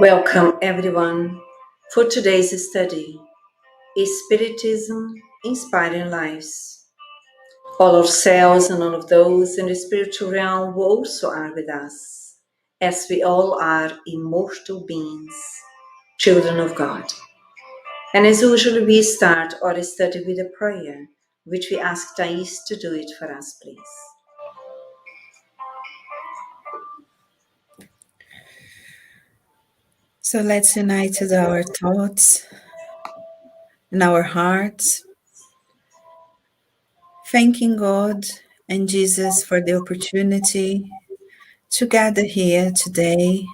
Welcome everyone for today's study. Is Spiritism inspiring lives? All ourselves and all of those in the spiritual realm who also are with us, as we all are immortal beings, children of God. And as usual, we start our study with a prayer, which we ask Thais to do it for us, please. So let's unite our thoughts and our hearts, thanking God and Jesus for the opportunity to gather here today,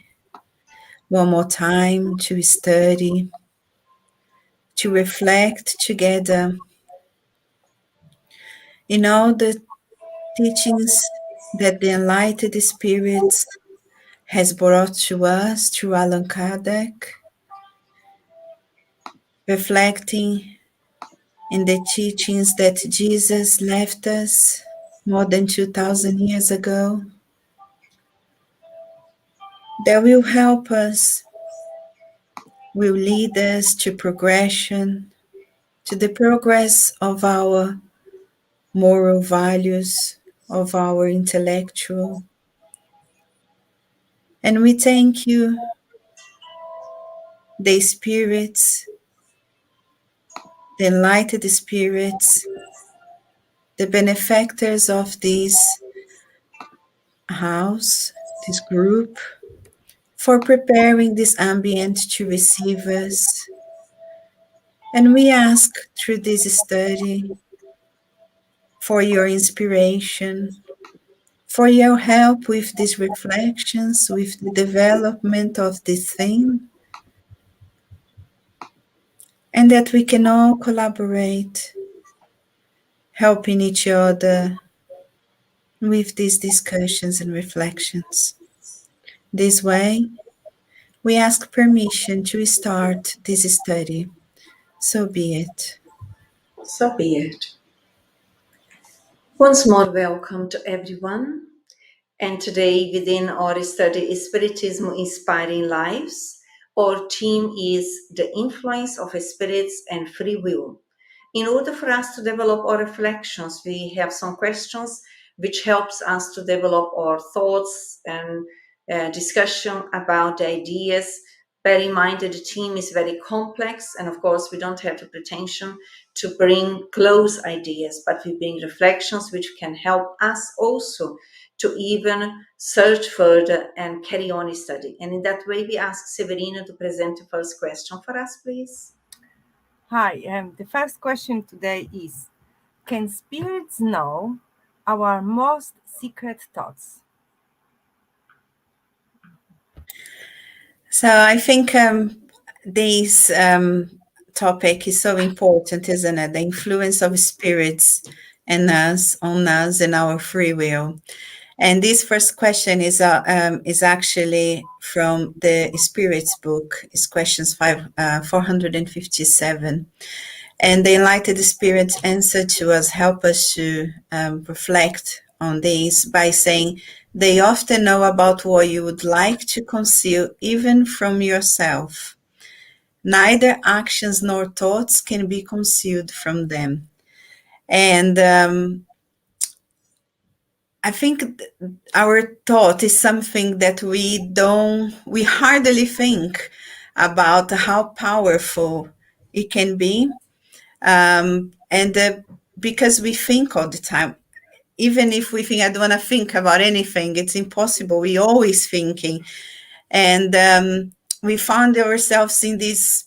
one more time to study, to reflect together in all the teachings that the Enlightened Spirits has brought to us through Allan Kardec, reflecting in the teachings that Jesus left us more than 2,000 years ago, that will help us, will lead us to progression, to the progress of our moral values, of our intellectual. And we thank you, the spirits, the enlightened spirits, the benefactors of this house, this group, for preparing this ambient to receive us. And we ask through this study for your inspiration, for your help with these reflections, with the development of this theme, and that we can all collaborate, helping each other with these discussions and reflections. This way, we ask permission to start this study. So be it. So be it. Once more, welcome to everyone. And today, within our study, is Spiritism Inspiring Lives. Our theme is the influence of spirits and free will. In order for us to develop our reflections, we have some questions which helps us to develop our thoughts and discussion about the ideas. Bear in mind that the theme is very complex, and of course, we don't have the pretension to bring close ideas, but we bring reflections which can help us also to even search further and carry on study. And in that way, we ask Severino to present the first question for us, please. Hi, the first question today is, can spirits know our most secret thoughts? So I think this topic is so important, isn't it? The influence of spirits and us, on us, and our free will. And this first question is actually from the Spirits book. It's questions 457. And the Enlightened Spirits answer to us, help us to reflect on this by saying, they often know about what you would like to conceal, even from yourself. Neither actions nor thoughts can be concealed from them. And I think our thought is something that we hardly think about how powerful it can be. Because we think all the time, even if we think, I don't want to think about anything, it's impossible. We're always thinking. And we found ourselves in this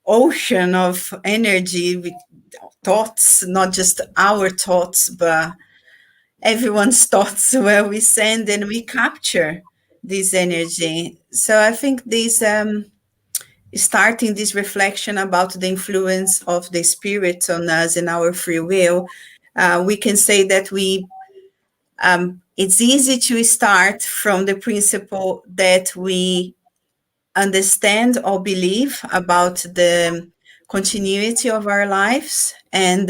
ocean of energy with thoughts, not just our thoughts, but everyone's thoughts, where we send and we capture this energy. So I think this starting this reflection about the influence of the spirit on us and our free will, we can say that it's easy to start from the principle that we understand or believe about the continuity of our lives, and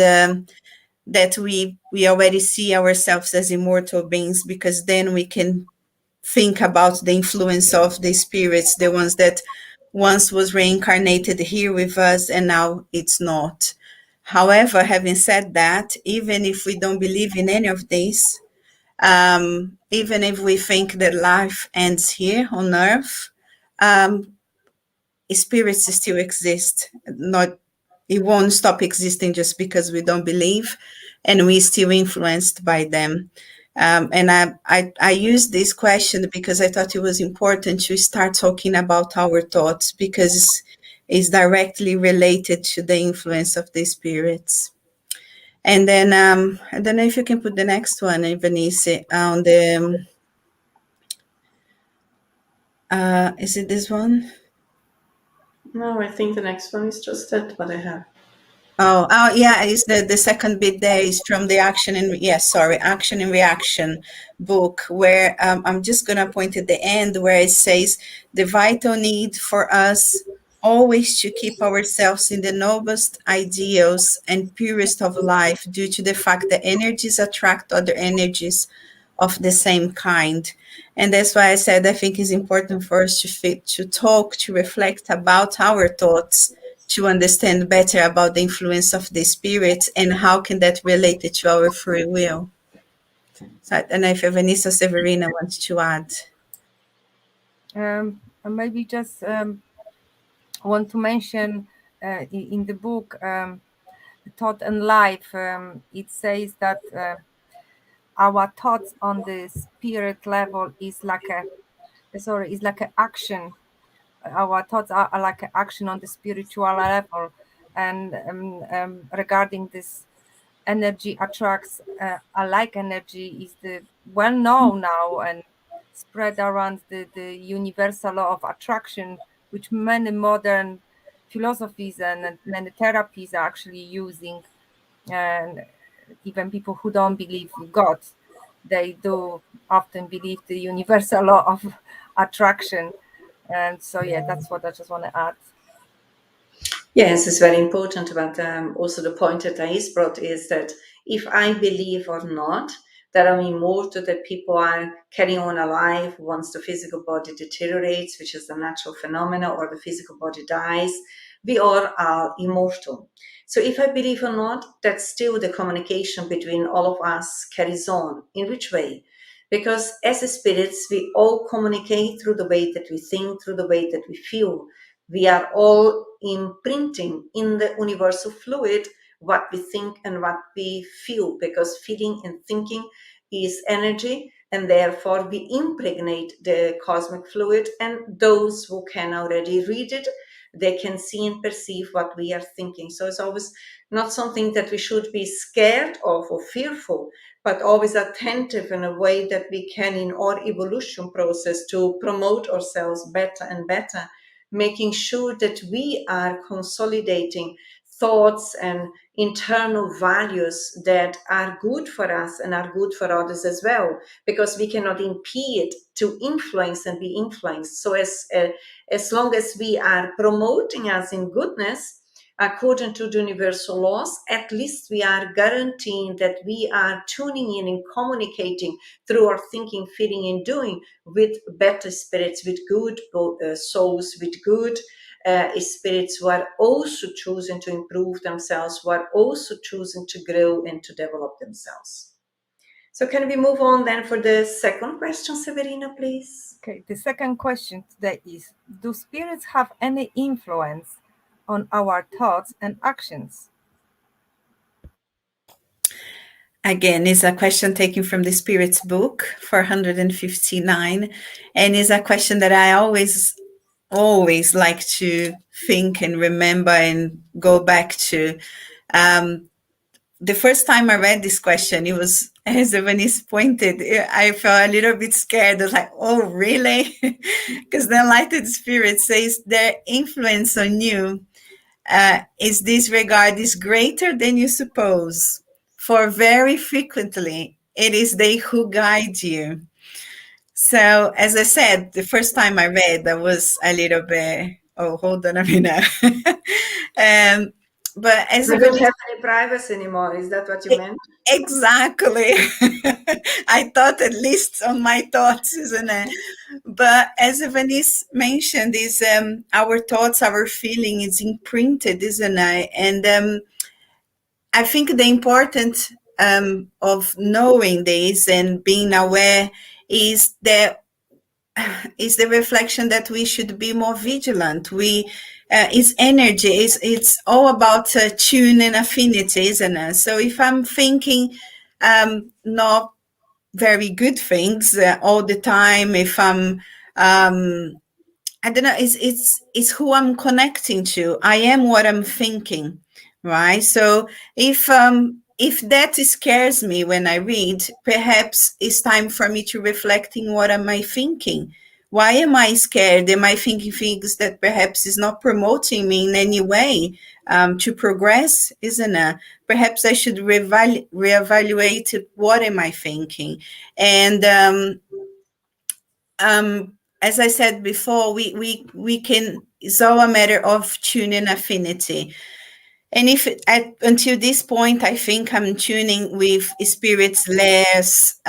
that we already see ourselves as immortal beings, because then we can think about the influence of the spirits, the ones that once was reincarnated here with us and now it's not. However, having said that, even if we don't believe in any of this, even if we think that life ends here on earth, um, spirits still exist. Not, it won't stop existing just because we don't believe, and we're still influenced by them. And I used this question because I thought it was important to start talking about our thoughts, because it's directly related to the influence of the spirits. And then I don't know if you can put the next one, Venice, on the is it this one? No, I think the next one is just that what I have. Oh, yeah, it's the second bit there is from the Action and, yes, sorry, Action and Reaction book, where I'm just going to point at the end where it says the vital need for us always to keep ourselves in the noblest ideals and purest of life, due to the fact that energies attract other energies of the same kind. And that's why I said I think it's important for us to talk, to reflect about our thoughts, to understand better about the influence of the spirit and how can that relate it to our free will. So I don't know if Vanessa Severina wants to add. And maybe just want to mention in the book Thought and Life, it says that our thoughts on the spirit level is like an action. Our thoughts are like an action on the spiritual level, and regarding this energy attracts alike energy is the well known now and spread around the universal law of attraction, which many modern philosophies and many therapies are actually using. And even people who don't believe in God, they do often believe the universal law of attraction. And so, yeah, that's what I just want to add. Yes, it's very important. But also the point that Thais brought is that if I believe or not that I'm immortal, that people are carrying on alive once the physical body deteriorates, which is the natural phenomena, or the physical body dies, we all are immortal. So if I believe or not, that's still the communication between all of us carries on. In which way? Because as spirits, we all communicate through the way that we think, through the way that we feel. We are all imprinting in the universal fluid what we think and what we feel, because feeling and thinking is energy, and therefore we impregnate the cosmic fluid, and those who can already read it, they can see and perceive what we are thinking. So it's always not something that we should be scared of or fearful, but always attentive in a way that we can, in our evolution process, to promote ourselves better and better, making sure that we are consolidating thoughts and internal values that are good for us and are good for others as well, because we cannot impede to influence and be influenced. So as long as we are promoting us in goodness according to the universal laws, at least we are guaranteeing that we are tuning in and communicating through our thinking, feeling, and doing with better spirits, with good souls, with good spirits who are also choosing to improve themselves, who are also choosing to grow and to develop themselves. So can we move on then for the second question, Severina, please? Okay, the second question today is, do spirits have any influence on our thoughts and actions? Again, is a question taken from the Spirits book 459, and is a question that I always like to think and remember and go back to. The first time I read this question, it was, as Venice pointed, I felt a little bit scared. I was like, oh, really? Because the Enlightened Spirit says their influence on you is this regard is greater than you suppose, for very frequently it is they who guide you. So, as I said, the first time I read, I was a little bit, oh, hold on a minute. But as We even don't have any privacy anymore. Is that what you meant? exactly, I thought at least on my thoughts, isn't it? But as Venice mentioned, is our thoughts, our feeling is imprinted, isn't it? And I think the important of knowing this and being aware is that is the reflection that we should be more vigilant. We it's energy. It's all about tune and affinity, isn't it? So if I'm thinking not very good things all the time, if I'm I don't know, it's who I'm connecting to. I am what I'm thinking, right? So if that scares me when I read, perhaps it's time for me to reflecting what am I thinking? Why am I scared? Am I thinking things that perhaps is not promoting me in any way to progress? Isn't it? Perhaps I should reevaluate what am I thinking, and as I said before, we can. It's all a matter of tuning affinity. And if until this point, I think I'm tuning with spirits less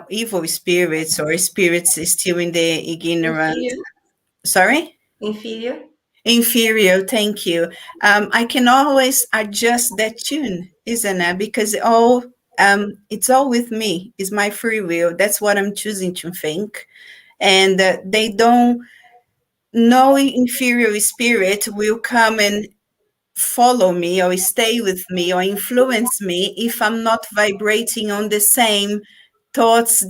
evil spirits or spirits still in the ignorant. Inferior. Sorry. Inferior. Inferior, thank you. I can always adjust that tune, isn't it? Because it's all with me. It's my free will. That's what I'm choosing to think. And they don't, no inferior spirit will come and follow me or stay with me or influence me if I'm not vibrating on the same thoughts, um,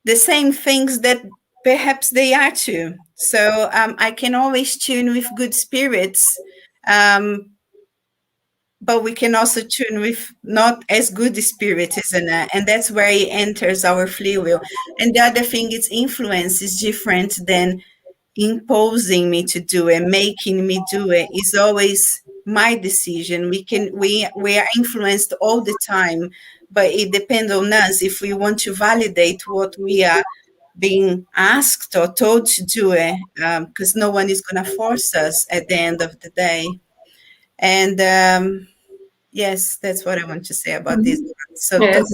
the same things that perhaps they are too. So I can always tune with good spirits, um, but we can also tune with not as good spirits, isn't it? And that's where it enters our free will. And the other thing is influence is different than imposing me to do it, making me do it. Is always my decision. We are influenced all the time, but it depends on us if we want to validate what we are being asked or told to do it, because no one is going to force us at the end of the day. And yes, that's what I want to say about this. So Yes,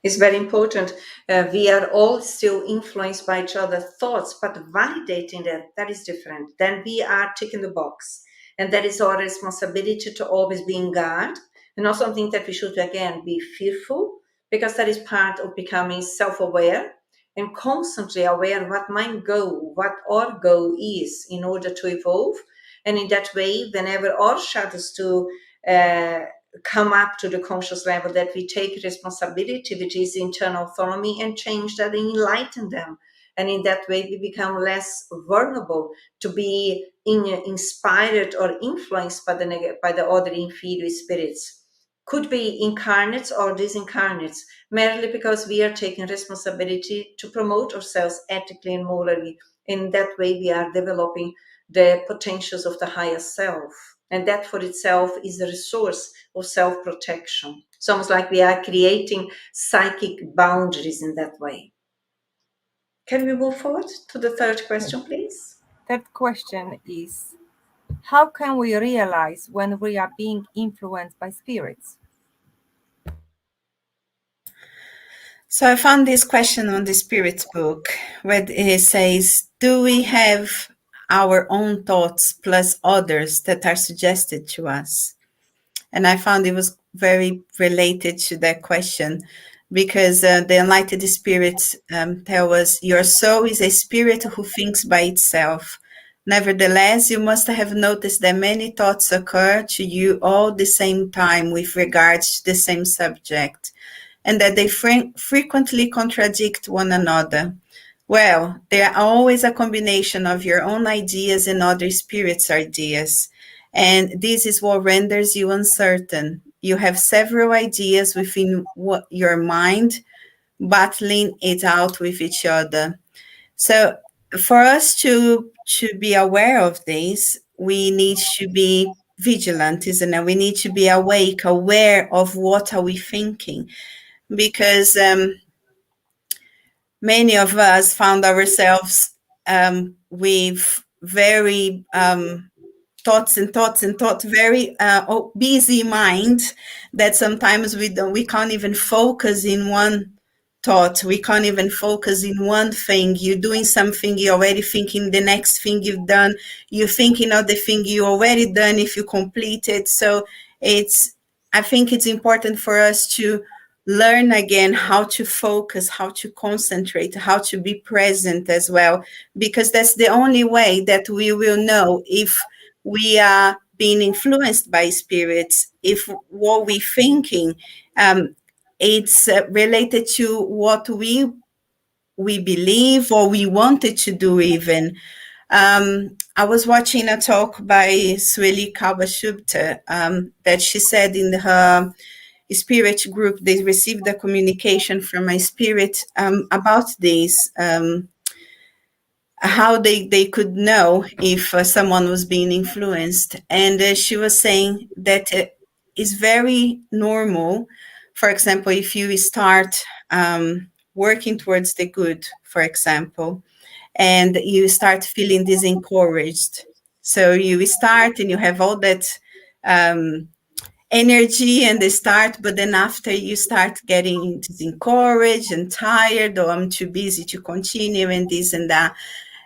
it's very important. We are all still influenced by each other's thoughts, but validating that is different. Then we are ticking the box. And that is our responsibility to always be in guard and not something that we should, again, be fearful, because that is part of becoming self-aware and constantly aware what my goal, what our goal is in order to evolve. And in that way, whenever our shadows to uh, come up to the conscious level, that we take responsibility, which is internal autonomy, and change that and enlighten them. And in that way, we become less vulnerable to be inspired or influenced by by the other inferior spirits. Could be incarnates or disincarnates, merely because we are taking responsibility to promote ourselves ethically and morally. In that way, we are developing the potentials of the higher self. And that for itself is a resource of self-protection. It's almost like we are creating psychic boundaries in that way. Can we move forward to the third question, please? Third question is, how can we realize when we are being influenced by spirits? So I found this question on the Spirit's book where it says, do we have our own thoughts plus others that are suggested to us? And I found it was very related to that question, because the Enlightened Spirits tell us, your soul is a spirit who thinks by itself. Nevertheless, you must have noticed that many thoughts occur to you all the same time with regards to the same subject, and that they frequently contradict one another. Well, they are always a combination of your own ideas and other spirits' ideas. And this is what renders you uncertain. You have several ideas within your mind, battling it out with each other. So, for us to be aware of this, we need to be vigilant, isn't it? We need to be awake, aware of what are we thinking, because many of us found ourselves with very thoughts and thoughts and thoughts, very busy mind, that sometimes we can't even focus in one thought. We can't even focus in one thing. You're doing something, you're already thinking the next thing you've done. You're thinking of the thing you already done if you complete it. So I think it's important for us to learn again how to focus, how to concentrate, how to be present as well, because that's the only way that we will know if we are being influenced by spirits, if what we're thinking, it's related to what we believe or we wanted to do even. I was watching a talk by Sueli Kawashubta that she said in her spirit group, they received a communication from a spirit about this, how they could know if someone was being influenced. And she was saying that it's very normal. For example, if you start working towards the good, for example, and you start feeling disencouraged. So you start and you have all that energy and the start, but then after you start getting disencouraged and tired, or I'm too busy to continue and this and that.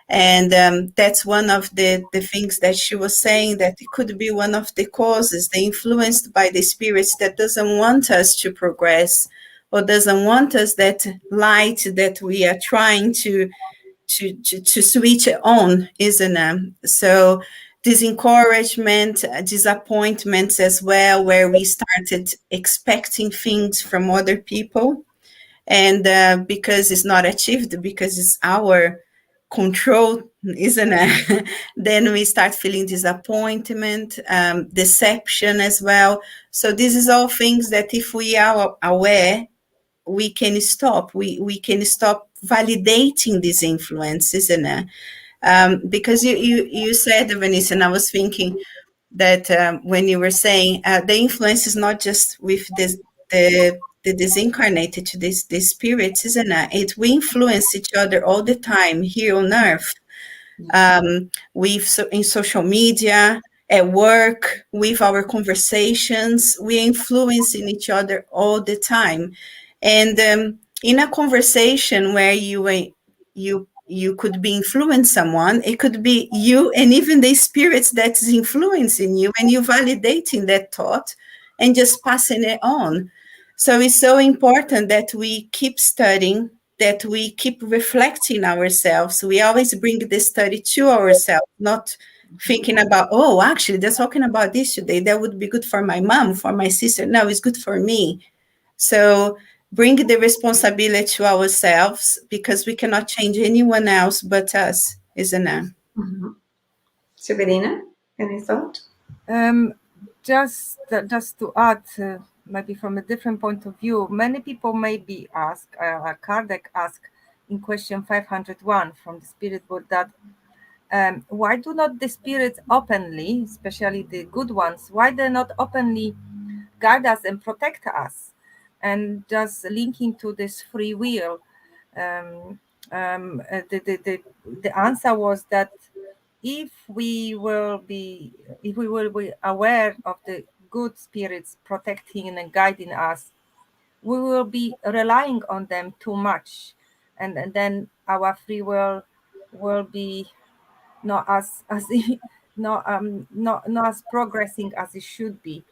And that's one of the things that she was saying, that it could be one of the causes, the influenced by the spirits that doesn't want us to progress, or doesn't want us that light that we are trying to switch on, isn't it? So disencouragement, disappointments as well, where we started expecting things from other people, and because it's not achieved, because it's our control, isn't it? Then we start feeling disappointment, deception as well. So this is all things that if we are aware, we can stop. We can stop validating these influences, isn't it? Because you said, Vanessa, and I was thinking that when you were saying the influence is not just with the disincarnated to these spirits, isn't it? We influence each other all the time here on earth, in social media, at work, with our conversations. We influencing each other all the time. And in a conversation where you could be influencing someone, it could be you and even the spirits that is influencing you, and you validating that thought and just passing it on. So it's so important that we keep studying, that we keep reflecting ourselves. We always bring the study to ourselves, not thinking about, oh, actually, they're talking about this today. That would be good for my mom, for my sister. No, it's good for me. So bring the responsibility to ourselves, because we cannot change anyone else but us, isn't it? Mm-hmm. Severina, any thought? Just to add, maybe from a different point of view, many people maybe ask, Kardec asked in question 501 from the Spirit Book, that why do not the spirits openly, especially the good ones, why they not openly guide us and protect us? And just linking to this free will, the answer was that if we will be aware of the good spirits protecting and guiding us, we will be relying on them too much, and then our free will be not as not as progressing as it should be.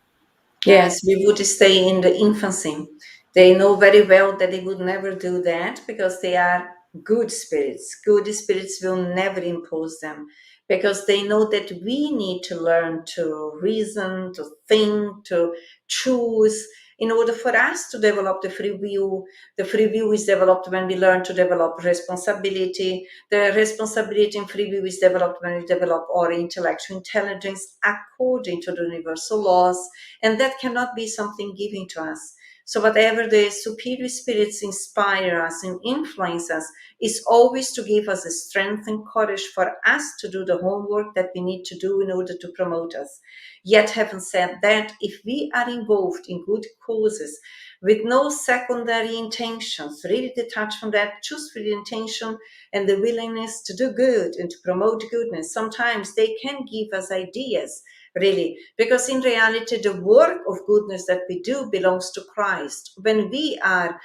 Yes, we would stay in the infancy. They know very well that they would never do that because they are good spirits. Good spirits will never impose them because they know that we need to learn to reason, to think, to choose in order for us to develop the free will. The free will is developed when we learn to develop responsibility. The responsibility and free will is developed when we develop our intellectual intelligence according to the universal laws, and that cannot be something given to us. So whatever the superior spirits inspire us and influence us is always to give us the strength and courage for us to do the homework that we need to do in order to promote us. Yet, having said that, if we are involved in good causes with no secondary intentions, really detached from that, choose for the intention and the willingness to do good and to promote goodness, sometimes they can give us ideas, really, because in reality, the work of goodness that we do belongs to Christ. When we are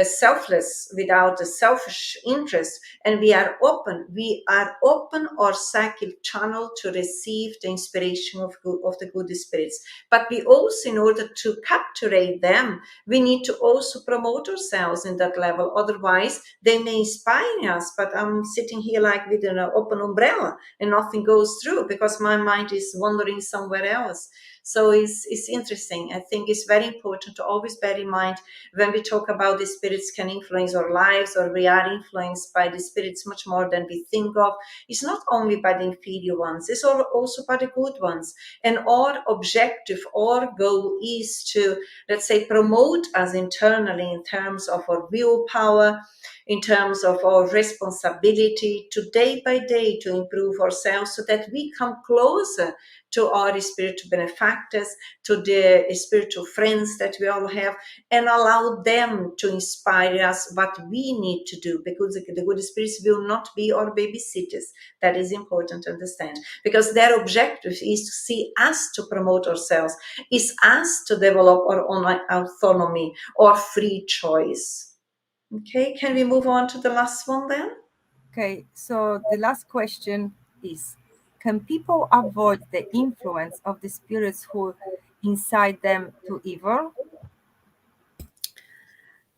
selfless without a selfish interest, and we are open or psychic channel to receive the inspiration of the good spirits. But we also, in order to capture them, we need to also promote ourselves in that level. Otherwise, they may inspire us, but I'm sitting here like with an open umbrella and nothing goes through because my mind is wandering somewhere else. So it's interesting. I think it's very important to always bear in mind when we talk about the spirits can influence our lives, or we are influenced by the spirits much more than we think of. It's not only by the inferior ones, it's also by the good ones. And our objective, our goal is to, let's say, promote us internally in terms of our willpower, in terms of our responsibility to day by day to improve ourselves so that we come closer to our spiritual benefactors, to the spiritual friends that we all have, and allow them to inspire us what we need to do, because the good spirits will not be our babysitters. That is important to understand, because their objective is to see us to promote ourselves, is us to develop our own autonomy or free choice. Okay, can we move on to the last one then? Okay, so the last question is, can people avoid the influence of the spirits who incite them to evil?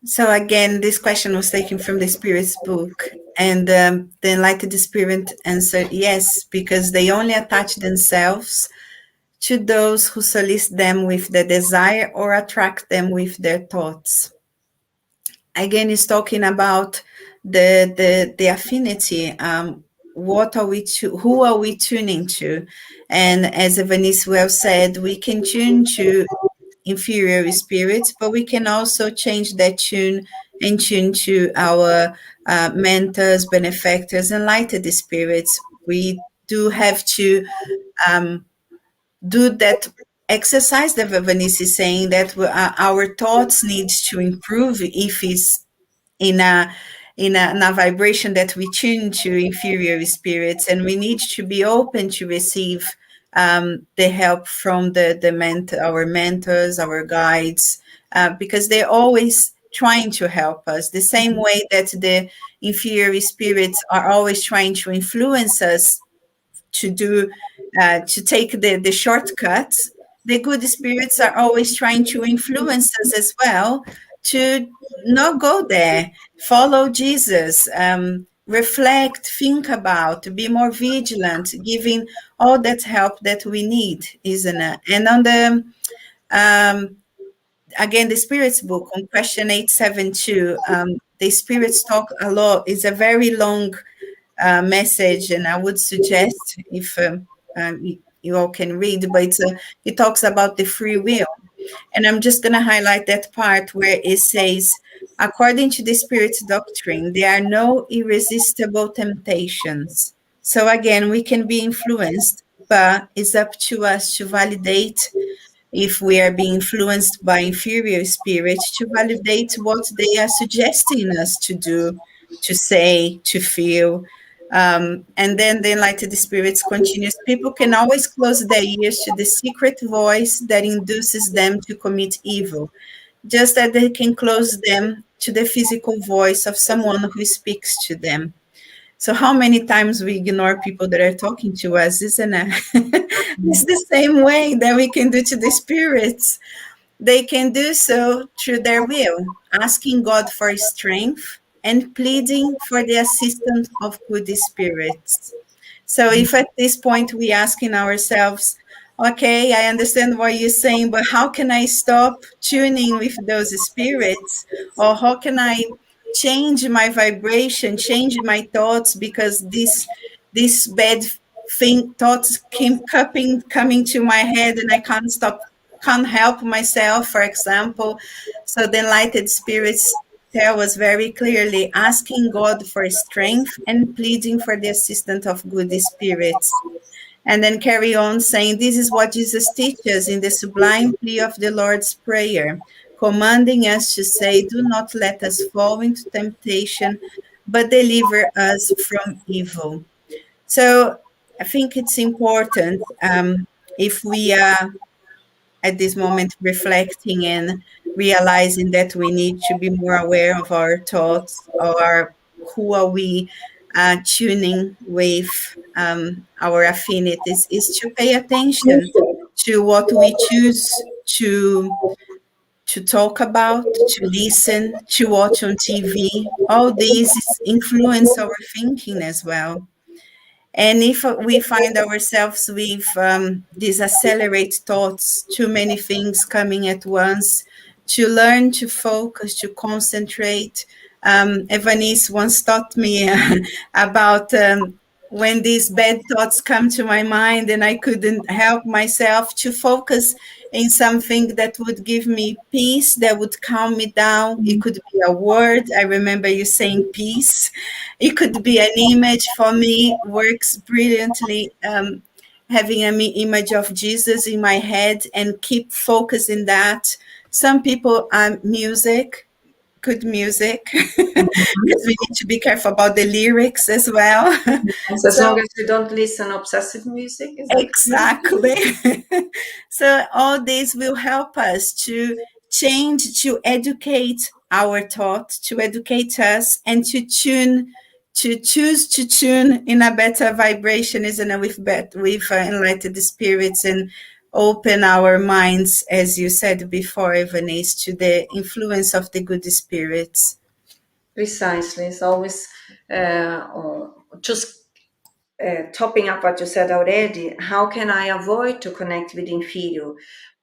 So again, this question was taken from the Spirit's book, and the Enlightened Spirit answered yes, because they only attach themselves to those who solicit them with the desire or attract them with their thoughts. Again, it's talking about the affinity. What are we to? Who are we tuning to? And as Evanice well said, we can tune to inferior spirits, but we can also change that tune and tune to our mentors, benefactors, and enlightened spirits. We do have to do that exercise that Venice is saying, that our thoughts need to improve if it's in a vibration that we tune to inferior spirits, and we need to be open to receive the help from our mentors, our guides, because they're always trying to help us the same way that the inferior spirits are always trying to influence us to do to take the shortcuts. The good spirits are always trying to influence us as well to not go there. Follow Jesus. Reflect, think about, be more vigilant, giving all that help that we need, isn't it? And on the again, the spirits book on question 872, the spirits talk a lot. It's a very long message, and I would suggest if you all can read, but it talks about the free will. And I'm just going to highlight that part where it says, according to the Spirit's doctrine, there are no irresistible temptations. So again, we can be influenced, but it's up to us to validate if we are being influenced by inferior spirits, to validate what they are suggesting us to do, to say, to feel. And then the enlightened spirits continues. People can always close their ears to the secret voice that induces them to commit evil, just as they can close them to the physical voice of someone who speaks to them. So how many times we ignore people that are talking to us, isn't it? It's the same way that we can do to the spirits. They can do so through their will, asking God for strength and pleading for the assistance of good spirits. So if at this point we asking ourselves, okay, I understand what you're saying, but how can I stop tuning with those spirits? Or how can I change my vibration, change my thoughts, because this bad thoughts keep coming to my head and I can't stop can't help myself, for example. So the Enlightened Spirits tell us very clearly, asking God for strength and pleading for the assistance of good spirits. And then carry on saying, this is what Jesus teaches in the sublime plea of the Lord's Prayer, commanding us to say, do not let us fall into temptation, but deliver us from evil. So I think it's important, if we are at this moment reflecting and realizing that we need to be more aware of our thoughts, or who are we tuning with, our affinities, is to pay attention to what we choose to talk about, to listen, to watch on TV. All these influence our thinking as well. And if we find ourselves with these accelerate thoughts, too many things coming at once, to learn to focus, to concentrate. Evanice once taught me about when these bad thoughts come to my mind and I couldn't help myself to focus in something that would give me peace, that would calm me down. It could be a word. I remember you saying peace. It could be an image. For me, works brilliantly. Having an image of Jesus in my head and keep focusing that. Some people music, good music, because we need to be careful about the lyrics as well. So as So long as we don't listen obsessive music, is that exactly. So all this will help us to change, to educate our thought, to educate us, and to choose to tune in a better vibration, isn't it, with enlightened spirits, and open our minds, as you said before, Evanice, to the influence of the good spirits. precisely? It's always just topping up what you said already. How can I avoid to connect with inferior,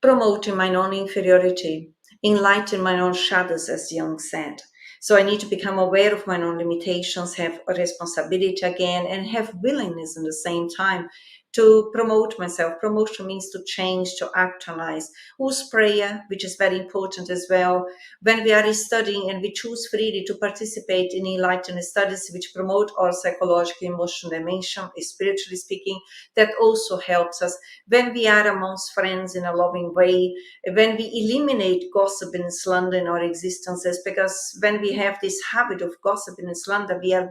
promoting my non-inferiority, enlighten my own shadows, as Jung said. So I need to become aware of my own limitations, have a responsibility again, and have willingness in the same time to promote myself. Promotion means to change, to actualize. Use prayer, which is very important as well. When we are studying and we choose freely to participate in enlightened studies which promote our psychological emotional dimension, spiritually speaking, that also helps us. When we are amongst friends in a loving way, when we eliminate gossip and slander in our existences, because when we have this habit of gossip and slander, we are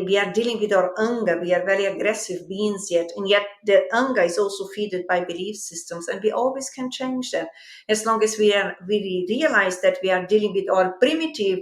we are dealing with our anger. We are very aggressive beings yet, and yet the anger is also fed by belief systems, and we always can change that. As long as we realize that we are dealing with our primitive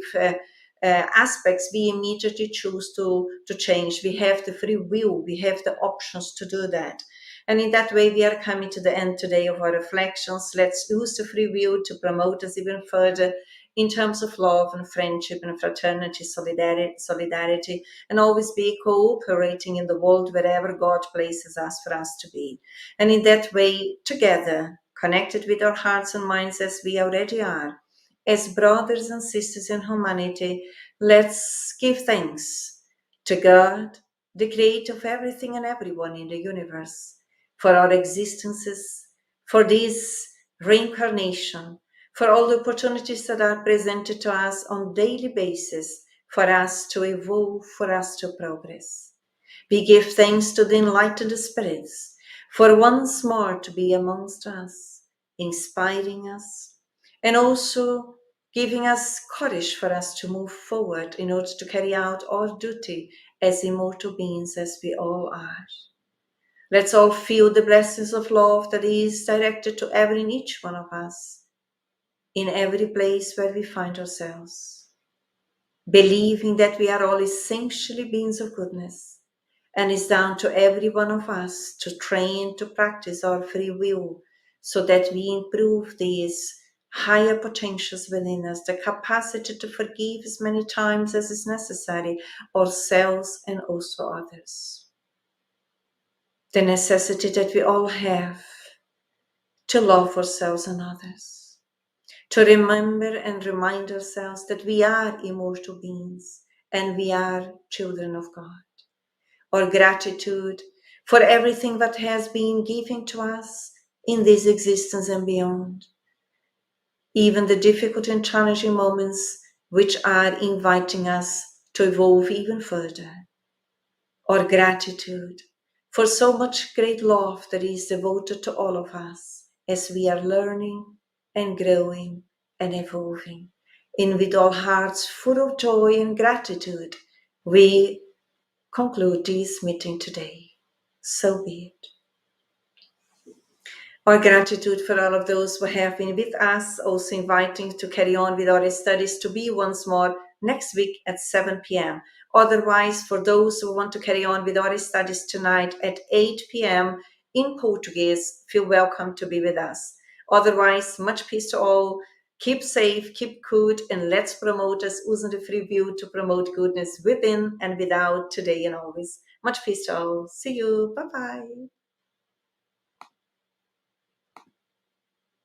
aspects, we immediately choose to change. We have the free will, we have the options to do that. And in that way, we are coming to the end today of our reflections. Let's use the free will to promote us even further in terms of love and friendship and fraternity, solidarity, and always be cooperating in the world wherever God places us for us to be. And in that way, together, connected with our hearts and minds as we already are, as brothers and sisters in humanity, let's give thanks to God, the creator of everything and everyone in the universe, for our existences, for this reincarnation, for all the opportunities that are presented to us on daily basis, for us to evolve, for us to progress. We give thanks to the enlightened spirits for once more to be amongst us, inspiring us, and also giving us courage for us to move forward in order to carry out our duty as immortal beings as we all are. Let's all feel the blessings of love that is directed to every and each one of us, in every place where we find ourselves, believing that we are all essentially beings of goodness, and it's down to every one of us to train, to practice our free will, so that we improve these higher potentials within us, the capacity to forgive as many times as is necessary, ourselves and also others. The necessity that we all have to love ourselves and others, to remember and remind ourselves that we are immortal beings and we are children of God. Our gratitude for everything that has been given to us in this existence and beyond. Even the difficult and challenging moments which are inviting us to evolve even further. Our gratitude for so much great love that is devoted to all of us as we are learning and growing and evolving. And with all hearts full of joy and gratitude, we conclude this meeting today. So be it. Our gratitude for all of those who have been with us, also inviting to carry on with our studies to be once more next week at 7 p.m. Otherwise, for those who want to carry on with our studies tonight at 8 p.m. in Portuguese, feel welcome to be with us. Otherwise, much peace to all. Keep safe, keep good, and let's promote us using the free will to promote goodness within and without today and always. Much peace to all. See you. Bye-bye.